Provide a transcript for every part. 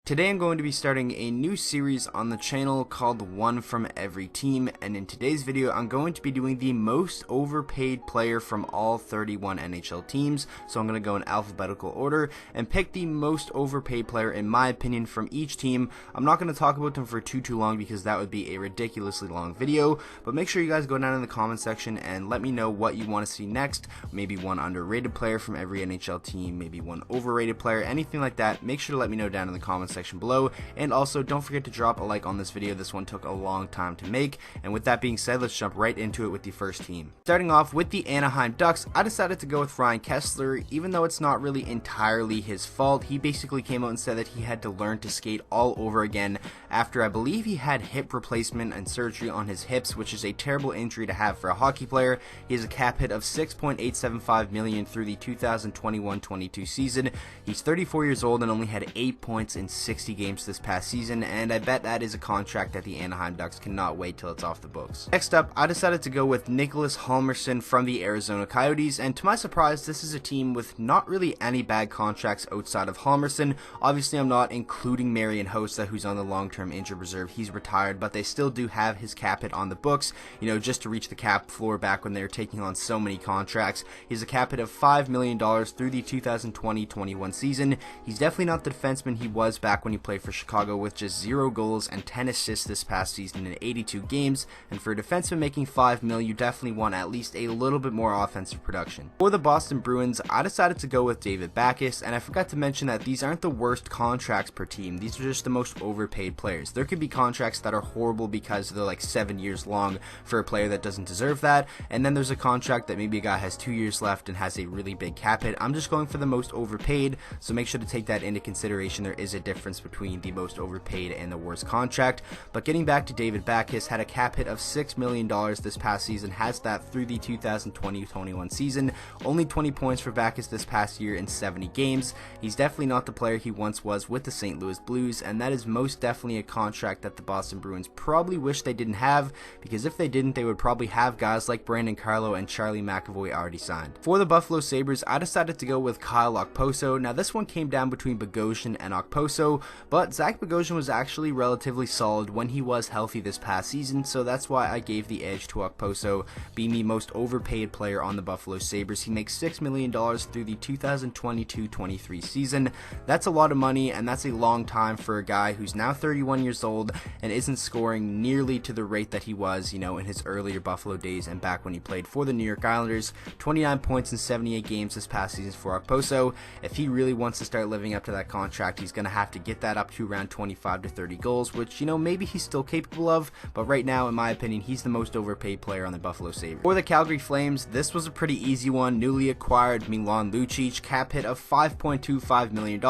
Today I'm going to be starting a new series on the channel called One from Every Team, and in today's video I'm going to be doing the most overpaid player from all 31 NHL teams. So I'm going to go in alphabetical order and pick the most overpaid player in my opinion from each team. I'm not going to talk about them for too long because that would be a ridiculously long video, but make sure you guys go down in the comment section and let me know what you want to see next. Maybe one underrated player from every NHL team, maybe one overrated player, anything like that. Make sure to let me know down in the comment section below, and also don't forget to drop a like on this video. This one took a long time to make, and with that being said, let's jump right into it with the first team. Starting off with the Anaheim Ducks, I decided to go with Ryan Kesler. Even though it's not really entirely his fault, he basically came out and said that he had to learn to skate all over again after I believe he had hip replacement and surgery on his hips, which is a terrible injury to have for a hockey player. He has a cap hit of $6.875 million through the 2021-22 season. He's 34 years old and only had 8 points in 60 games this past season, and I bet that is a contract that the Anaheim Ducks cannot wait till it's off the books. Next up, I decided to go with Nicholas Halmerson from the Arizona Coyotes, and to my surprise, this is a team with not really any bad contracts outside of Halmerson. Obviously, I'm not including Marian Hossa, who's on the long-term injured reserve. He's retired, but they still do have his cap hit on the books, you know, just to reach the cap floor back when they were taking on so many contracts. He's a cap hit of $5 million through the 2020-21 season. He's definitely not the defenseman he was back when he played for Chicago, with just 0 goals and 10 assists this past season in 82 games, and for a defenseman making $5 million, you definitely want at least a little bit more offensive production. For the Boston Bruins, I decided to go with David Backes, and I forgot to mention that these aren't the worst contracts per team. These are just the most overpaid players. There could be contracts that are horrible because they're like 7 years long for a player that doesn't deserve that, and then there's a contract that maybe a guy has 2 years left and has a really big cap hit. I'm just going for the most overpaid, so make sure to take that into consideration. There is a difference between the most overpaid and the worst contract. But getting back to David Backes, had a cap hit of $6 million this past season, has that through the 2020-21 season. Only 20 points for Backes this past year in 70 games. He's definitely not the player he once was with the St. Louis Blues, and that is most definitely a contract that the Boston Bruins probably wish they didn't have, because if they didn't, they would probably have guys like Brandon Carlo and Charlie McAvoy already signed. For the Buffalo Sabres, I decided to go with Kyle Okposo. Now this one came down between Bogosian and Okposo, but Zach Bogosian was actually relatively solid when he was healthy this past season, so that's why I gave the edge to Okposo being the most overpaid player on the Buffalo Sabres. He makes $6 million through the 2022-23 season. That's a lot of money, and that's a long time for a guy who's now 31 years old and isn't scoring nearly to the rate that he was, you know, in his earlier Buffalo days and back when he played for the New York Islanders. 29 points in 78 games this past season for Okposo. If he really wants to start living up to that contract, he's going to have to get that up to around 25 to 30 goals, which, you know, maybe he's still capable of, but right now, in my opinion, he's the most overpaid player on the Buffalo Sabres. For the Calgary Flames, this was a pretty easy one. Newly acquired Milan Lucic, cap hit of $5.25 million.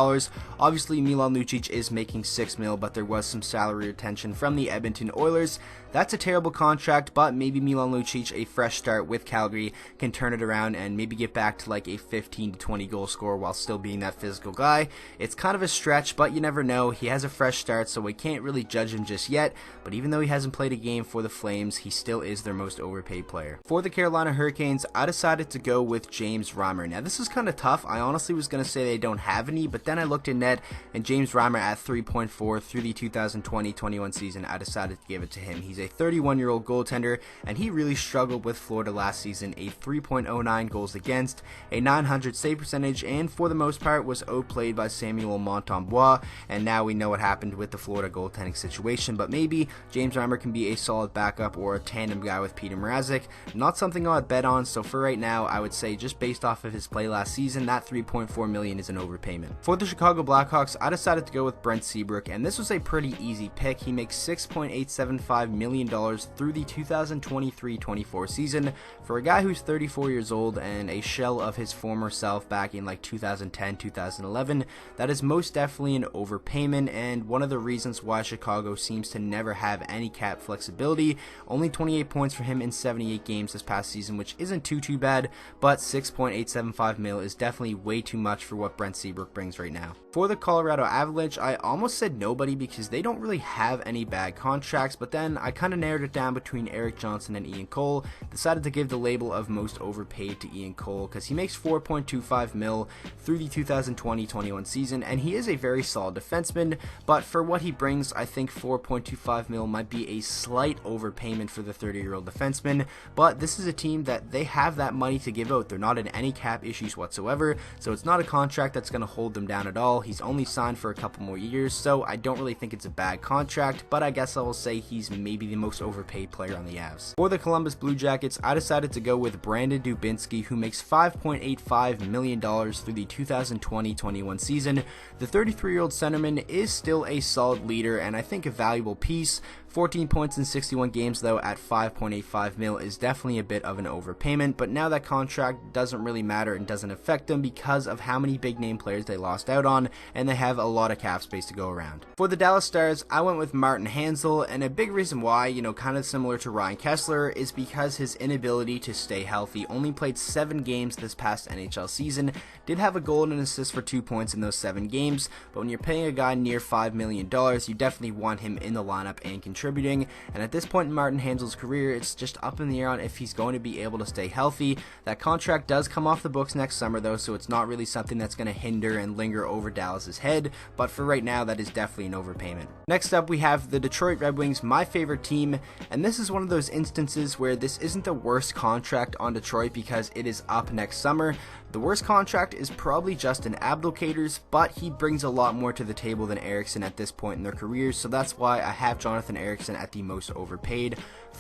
Obviously, Milan Lucic is making $6 million, but there was some salary retention from the Edmonton Oilers. That's a terrible contract, but maybe Milan Lucic, a fresh start with Calgary, can turn it around and maybe get back to like a 15 to 20 goal scorer while still being that physical guy. It's kind of a stretch, but you never know. He has a fresh start, so we can't really judge him just yet, but even though he hasn't played a game for the Flames, he still is their most overpaid player. For the Carolina Hurricanes, I decided to go with James Reimer. Now this is kind of tough. I honestly was going to say they don't have any, but then I looked in net, and James Reimer at 3.4 through the 2020-21 season, I decided to give it to him. He's a 31-year-old goaltender, and he really struggled with Florida last season. A 3.09 goals against, a 900 save percentage, and for the most part was outplayed by Samuel Montembois, and now we know what happened with the Florida goaltending situation, but maybe James Reimer can be a solid backup or a tandem guy with Peter Mrazek. Not something I'd bet on, so for right now, I would say just based off of his play last season, that $3.4 million is an overpayment. For the Chicago Blackhawks, I decided to go with Brent Seabrook, and this was a pretty easy pick. He makes $6.875 million through the 2023-24 season. For a guy who's 34 years old and a shell of his former self back in like 2010-2011, that is most definitely an overpayment, and one of the reasons why Chicago seems to never have any cap flexibility. Only 28 points for him in 78 games this past season, which isn't too bad, but $6.875 million is definitely way too much for what Brent Seabrook brings right now. For the Colorado Avalanche, I almost said nobody because they don't really have any bad contracts, but then I kind of narrowed it down between Erik Johnson and Ian Cole. Decided to give the label of most overpaid to Ian Cole because he makes $4.25 million through the 2020-21 season, and he is a very solid defenseman, but for what he brings, I think $4.25 million might be a slight overpayment for the 30-year-old defenseman, but this is a team that they have that money to give out. They're not in any cap issues whatsoever, so it's not a contract that's going to hold them down at all. He's only signed for a couple more years, so I don't really think it's a bad contract, but I guess I will say he's maybe the most overpaid player on the Avs. For the Columbus Blue Jackets, I decided to go with Brandon Dubinsky, who makes $5.85 million through the 2020-21 season. The 33-year-old centerman is still a solid leader and I think a valuable piece. 14 points in 61 games though at $5.85 million is definitely a bit of an overpayment, but now that contract doesn't really matter and doesn't affect them because of how many big name players they lost out on, and they have a lot of cap space to go around. For the Dallas Stars, I went with Martin Hanzal, and a big reason why, kind of similar to Ryan Kessler, is because his inability to stay healthy. Only played 7 games this past NHL season, did have a goal and an assist for 2 points in those 7 games, but when you're paying a guy near $5 million, you definitely want him in the lineup and contributing, and at this point in Martin Hanzal's career, it's just up in the air on if he's going to be able to stay healthy. That contract does come off the books next summer though, so it's not really something that's going to hinder and linger over Dallas's head, but for right now, that is definitely an overpayment. Next up, we have the Detroit Red Wings, my favorite team, and this is one of those instances where this isn't the worst contract on Detroit because it is up next summer. The worst contract is probably Justin Abdelkader's, but he brings a lot more to the table than Eriksson at this point in their careers, so that's why I have Jonathan Eriksson at the most overpaid.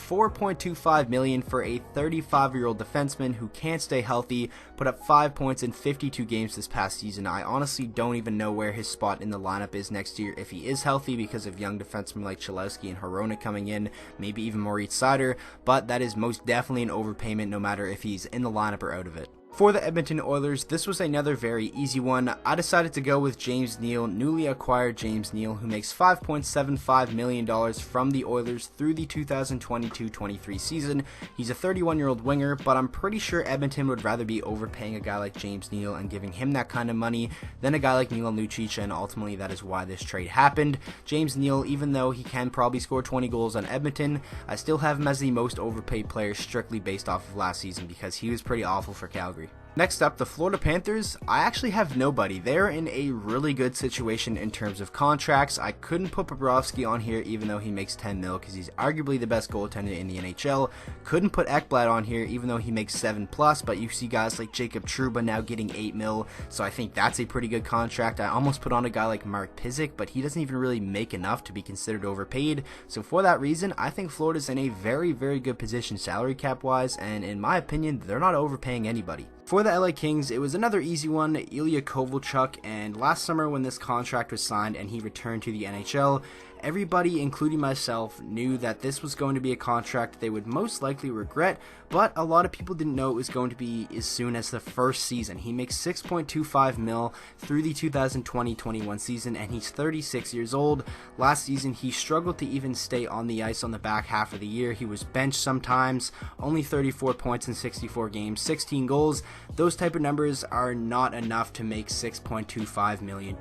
$4.25 million for a 35-year-old defenseman who can't stay healthy, put up 5 points in 52 games this past season. I honestly don't even know where his spot in the lineup is next year if he is healthy because of young defensemen like Cholowski and Hirona coming in, maybe even Moritz Seider, but that is most definitely an overpayment no matter if he's in the lineup or out of it. For the Edmonton Oilers, this was another very easy one. I decided to go with James Neal, newly acquired James Neal, who makes $5.75 million from the Oilers through the 2022-23 season. He's a 31-year-old winger, but I'm pretty sure Edmonton would rather be overpaying a guy like James Neal and giving him that kind of money than a guy like Milan Lucic, and ultimately that is why this trade happened. James Neal, even though he can probably score 20 goals on Edmonton, I still have him as the most overpaid player strictly based off of last season because he was pretty awful for Calgary. Next up, the Florida Panthers. I actually have nobody. They're in a really good situation in terms of contracts. I couldn't put Bobrovsky on here even though he makes $10 million because he's arguably the best goaltender in the NHL. Couldn't put Ekblad on here even though he makes 7+, but you see guys like Jacob Trouba now getting $8 million, so I think that's a pretty good contract. I almost put on a guy like Mark Pysyk, but he doesn't even really make enough to be considered overpaid. So for that reason, I think Florida's in a very, very good position salary cap wise, and in my opinion, they're not overpaying anybody. For the LA Kings, it was another easy one, Ilya Kovalchuk, and last summer when this contract was signed and he returned to the NHL, everybody, including myself, knew that this was going to be a contract they would most likely regret, but a lot of people didn't know it was going to be as soon as the first season. He makes $6.25 million through the 2020-21 season, and he's 36 years old. Last season, he struggled to even stay on the ice on the back half of the year. He was benched sometimes, only 34 points in 64 games, 16 goals. Those type of numbers are not enough to make $6.25 million.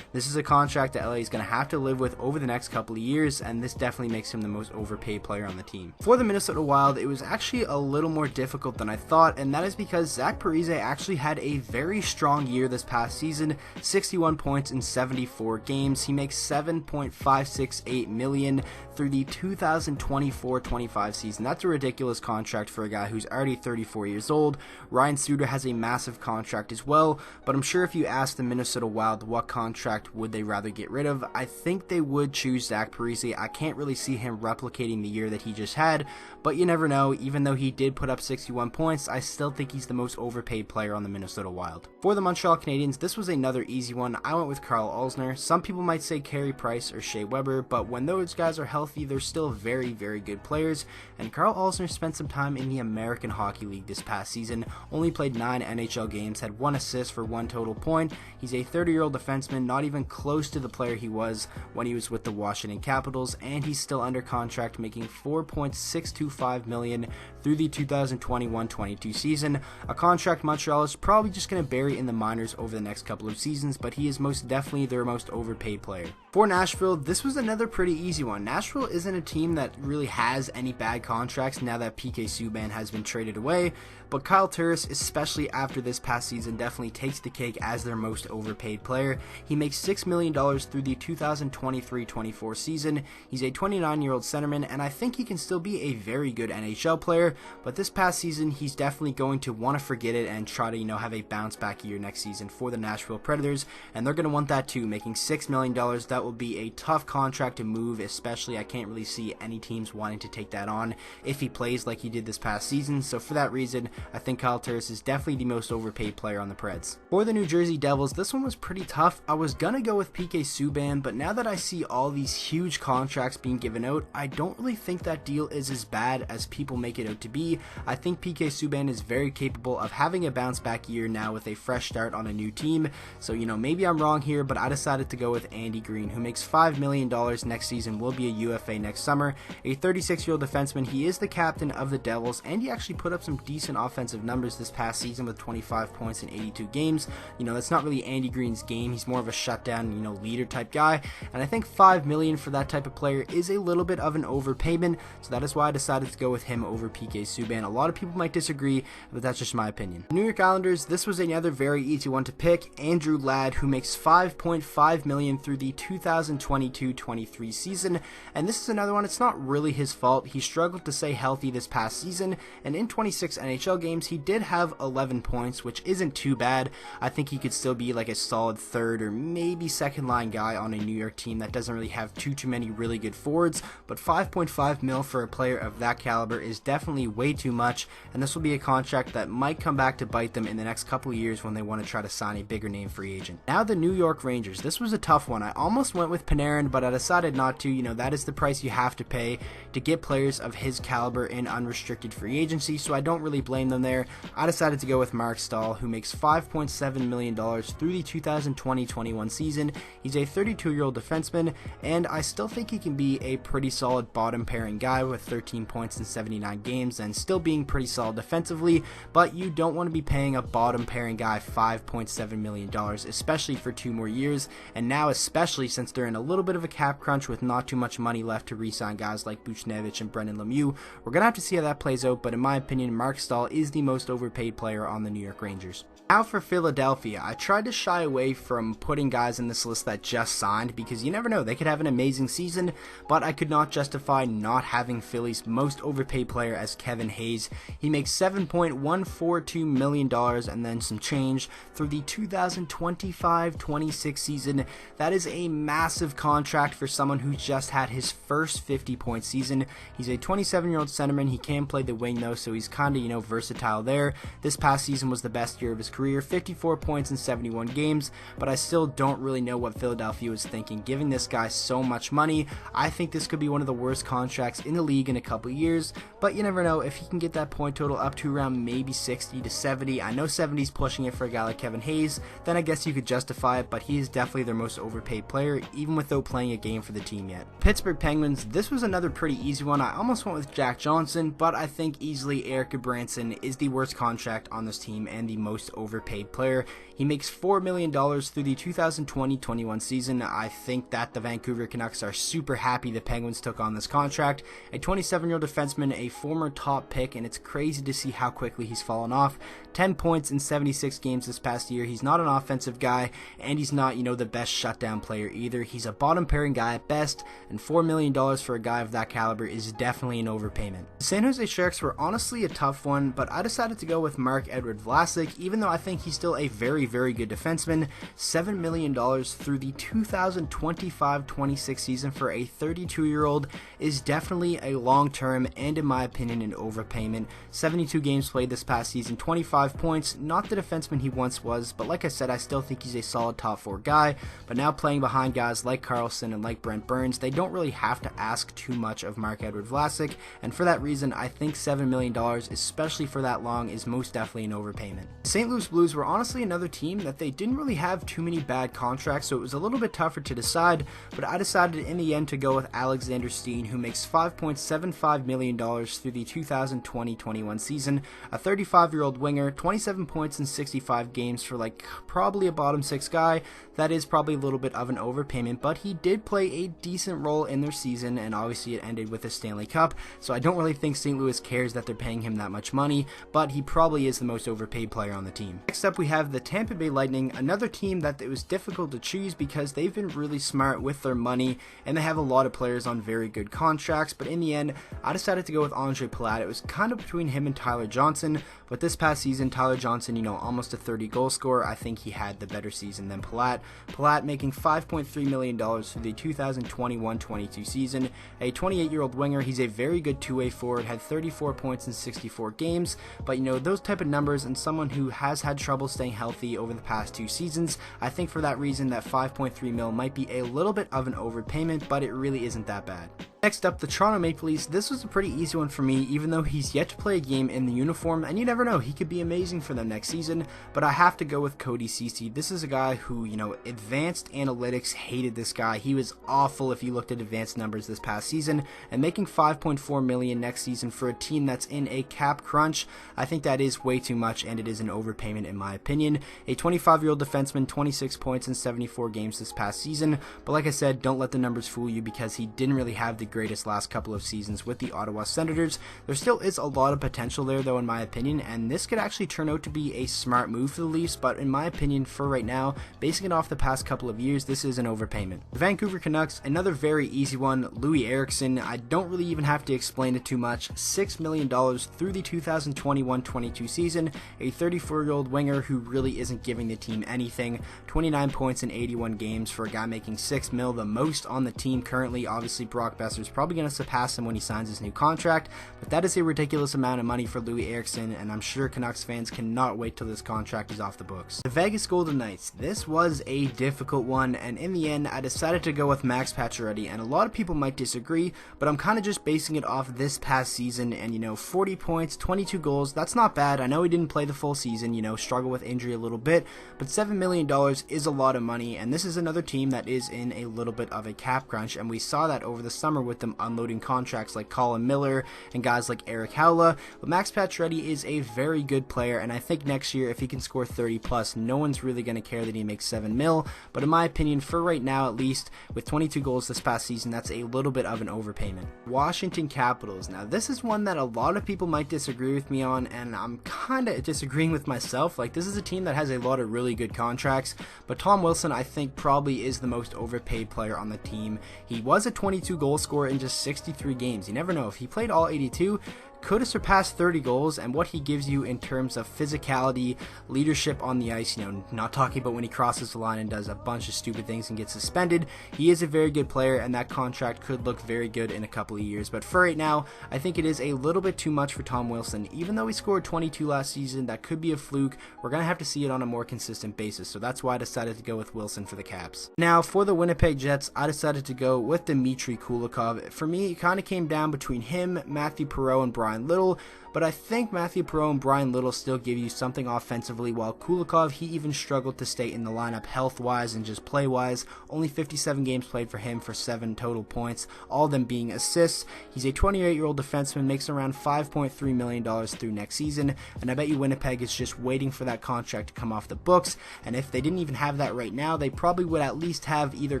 This is a contract that LA is going to have to live with over the next couple of years, and this definitely makes him the most overpaid player on the team. For the Minnesota Wild, it was actually a little more difficult than I thought, and that is because Zach Parise actually had a very strong year this past season, 61 points in 74 games. He makes $7.568 million through the 2024-25 season. That's a ridiculous contract for a guy who's already 34 years old. Ryan Suter has a massive contract as well, but I'm sure if you ask the Minnesota Wild what contract would they rather get rid of, I think they would choose Zach Parise. I can't really see him replicating the year that he just had, but you never know. Even though he did put up 61 points, I still think he's the most overpaid player on the Minnesota Wild. For the Montreal Canadiens, this was another easy one. I went with Carl Alzner. Some people might say Carey Price or Shea Weber, but when those guys are healthy, they're still very, very good players, and Carl Alzner spent some time in the American Hockey League this past season, only only played 9 NHL games, had 1 assist for 1 total point. He's a 30-year-old defenseman, not even close to the player he was when he was with the Washington Capitals, and he's still under contract, making $4.625 million through the 2021-22 season, a contract Montreal is probably just going to bury in the minors over the next couple of seasons, but he is most definitely their most overpaid player. For Nashville, this was another pretty easy one. Nashville isn't a team that really has any bad contracts now that PK Subban has been traded away, but Kyle Turris, especially after this past season, definitely takes the cake as their most overpaid player. He makes $6 million through the 2023-24 season. He's a 29-year-old centerman, and I think he can still be a very good NHL player, but this past season, he's definitely going to want to forget it and try to, have a bounce back year next season for the Nashville Predators, and they're going to want that too, making $6 million. That will be a tough contract to move, especially I can't really see any teams wanting to take that on if he plays like he did this past season, so for that reason, I think Kyle Turris is definitely the most overpaid player on the Preds. For the New Jersey Devils, this one was pretty tough. I was gonna go with PK Subban, but now that I see all these huge contracts being given out, I don't really think that deal is as bad as people make it out to be. I think PK Subban is very capable of having a bounce back year now with a fresh start on a new team, so maybe I'm wrong here, but I decided to go with Andy Green, who makes $5 million next season, will be a UFA next summer. A 36-year-old defenseman, he is the captain of the Devils, and he actually put up some decent offensive numbers this past season with 25 points in 82 games. That's not really Andy Green's game. He's more of a shutdown, leader type guy, and I think $5 million for that type of player is a little bit of an overpayment, so that is why I decided to go with him over PK Subban. A lot of people might disagree, but that's just my opinion. New York Islanders, this was another very easy one to pick. Andrew Ladd, who makes $5.5 million through the 2022-23 season, and this is another one, it's not really his fault. He struggled to stay healthy this past season, and in 26 NHL games, he did have 11 points, which isn't too bad. I think he could still be like a solid third or maybe second line guy on a New York team that doesn't really have too many really good forwards, but 5.5 mil for a player of that caliber is definitely way too much, and this will be a contract that might come back to bite them in the next couple of years when they want to try to sign a bigger name free agent. Now the New York Rangers, this was a tough one. I almost went with Panarin, but I decided not to. That is the price you have to pay to get players of his caliber in unrestricted free agency, so I don't really blame them there. I decided to go with Mark Stahl, who makes $5.7 million through the 2020-21 season. He's a 32-year-old defenseman, and I still think he can be a pretty solid bottom pairing guy with 13 points in 79 games and still being pretty solid defensively, but you don't want to be paying a bottom pairing guy $5.7 million, especially for 2 more years, and now especially since they're in a little bit of a cap crunch with not too much money left to re-sign guys like Buchnevich and Brendan Lemieux. We're going to have to see how that plays out, but in my opinion, Mark Stahl is the most overpaid player on the New York Rangers. Now for Philadelphia, I tried to shy away from putting guys in this list that just signed because you never know, they could have an amazing season, but I could not justify not having Philly's most overpaid player as Kevin Hayes. He makes $7.142 million and then some change through the 2025-26 season. That is a massive contract for someone who just had his first 50-point season. He's a 27-year-old centerman. He can play the wing though, so he's kind of, versatile there. This past season was the best year of his career, 54 points in 71 games, but I still don't really know what Philadelphia was thinking, giving this guy so much money. I think this could be one of the worst contracts in the league in a couple years, but you never know if he can get that point total up to around maybe 60 to 70. I know 70 is pushing it for a guy like Kevin Hayes, then I guess you could justify it, but he is definitely their most overpaid player, even without playing a game for the team yet. Pittsburgh Penguins, this was another pretty easy one. I almost went with Jack Johnson, but I think easily Eric Branson is the worst contract on this team and the most overpaid player. He makes $4 million through the 2020-21 season. I think that the Vancouver Canucks are super happy the Penguins took on this contract. A 27-year-old defenseman, a former top pick, and it's crazy to see how quickly he's fallen off. 10 points in 76 games this past year. He's not an offensive guy, and he's not, the best shutdown player either. He's a bottom pairing guy at best, and $4 million for a guy of that caliber is definitely an overpayment. The San Jose Sharks were honestly a tough one, but I decided to go with Marc-Edouard Vlasic, even though I think he's still a very good defenseman. $7 million through the 2025-26 season for a 32-year-old is definitely a long-term and, in my opinion, an overpayment. 72 games played this past season, 25 points, not the defenseman he once was, but like I said, I still think he's a solid top 4 guy, but now playing behind sign guys like Karlsson and like Brent Burns, they don't really have to ask too much of Marc-Edouard Vlasic, and for that reason, I think $7 million, especially for that long, is most definitely an overpayment. The St. Louis Blues were honestly another team that they didn't really have too many bad contracts, so it was a little bit tougher to decide, but I decided in the end to go with Alexander Steen, who makes $5.75 million through the 2020-21 season, a 35-year-old winger, 27 points in 65 games for like probably a bottom six guy. That is probably a little bit of an overpayment, but he did play a decent role in their season, and obviously it ended with a Stanley Cup, so I don't really think St. Louis cares that they're paying him that much money, but he probably is the most overpaid player on the team. Next up, we have the Tampa Bay Lightning, another team that it was difficult to choose because they've been really smart with their money, and they have a lot of players on very good contracts, but in the end, I decided to go with Ondrej Palat. It was kind of between him and Tyler Johnson, but this past season, Tyler Johnson, almost a 30-goal scorer, I think he had the better season than Palat. Palat making $5.3 million through the 2021-22 season. A 28-year-old winger, he's a very good two-way forward, had 34 points in 64 games, but those type of numbers, and someone who has had trouble staying healthy over the past 2 seasons, I think for that reason that 5.3 mil might be a little bit of an overpayment, but it really isn't that bad. Next up, the Toronto Maple Leafs. This was a pretty easy one for me, even though he's yet to play a game in the uniform, and you never know, he could be amazing for them next season, but I have to go with Cody Ceci. This is a guy who, advanced analytics hated this guy. He was awful if you looked at advanced numbers this past season, and making $5.4 million next season for a team that's in a cap crunch, I think that is way too much, and it is an overpayment in my opinion. A 25-year-old defenseman, 26 points in 74 games this past season, but like I said, don't let the numbers fool you because he didn't really have the greatest last couple of seasons with the Ottawa Senators. There still is a lot of potential there though in my opinion, and this could actually turn out to be a smart move for the Leafs, but in my opinion for right now, basing it off the past couple of years, this is an overpayment. The Vancouver Canucks, another very easy one, Louis Eriksson. I don't really even have to explain it too much. $6 million through the 2021-22 season, a 34-year-old winger who really isn't giving the team anything, 29 points in 81 games for a guy making $6 million, the most on the team currently. Obviously Brock Besser's probably going to surpass him when he signs his new contract, but that is a ridiculous amount of money for Louis Eriksson, and I'm sure Canucks fans cannot wait till this contract is off the books. The Vegas Golden Knights, this was a difficult one, and in the end I decided to go with Max Pacioretty, and a lot of people might disagree, but I'm kind of just basing it off this past season, and 40 points, 22 goals, that's not bad. I know he didn't play the full season, struggle with injury a little bit, but $7 million is a lot of money, and this is another team that is in a little bit of a cap crunch, and we saw that over the summer with them unloading contracts like Colin Miller and guys like Eric Howla. But Max Pacioretty is a very good player, and I think next year if he can score 30 plus, no one's really going to care that he makes $7 million, but in my opinion, for right now at least, with 22 goals this past season, that's a little bit of an overpayment. Washington Capitals. Now this is one that a lot of people might disagree with me on, and I'm kind of disagreeing with myself. Like, this is a team that has a lot of really good contracts, but Tom Wilson I think probably is the most overpaid player on the team. He was a 22 goal scorer in just 63 games. You never know, if he played all 82, could have surpassed 30 goals, and what he gives you in terms of physicality, leadership on the ice, not talking about when he crosses the line and does a bunch of stupid things and gets suspended. He is a very good player, and that contract could look very good in a couple of years, but for right now, I think it is a little bit too much for Tom Wilson. Even though he scored 22 last season, that could be a fluke. We're going to have to see it on a more consistent basis, so that's why I decided to go with Wilson for the Caps. Now, for the Winnipeg Jets, I decided to go with Dmitry Kulikov. For me, it kind of came down between him, Matthew Perreault, and Brian Little, but I think Matthew Perreault and Brian Little still give you something offensively, while Kulikov, he even struggled to stay in the lineup health-wise and just play-wise. Only 57 games played for him for 7 total points, all of them being assists. He's a 28-year-old defenseman, makes around $5.3 million through next season, and I bet you Winnipeg is just waiting for that contract to come off the books, and if they didn't even have that right now, they probably would at least have either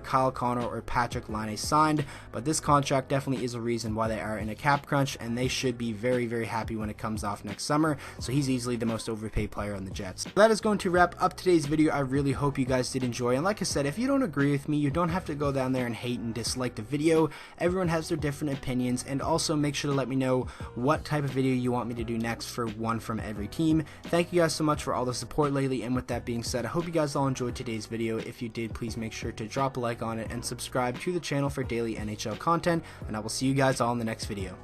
Kyle Connor or Patrick Laine signed, but this contract definitely is a reason why they are in a cap crunch, and they should be very, very happy when it comes off next summer, so he's easily the most overpaid player on the Jets. So that is going to wrap up today's video. I really hope you guys did enjoy, and like I said, if you don't agree with me, you don't have to go down there and hate and dislike the video. Everyone has their different opinions, and also make sure to let me know what type of video you want me to do next for one from every team. Thank you guys so much for all the support lately, and with that being said, I hope you guys all enjoyed today's video. If you did, please make sure to drop a like on it and subscribe to the channel for daily NHL content, and I will see you guys all in the next video.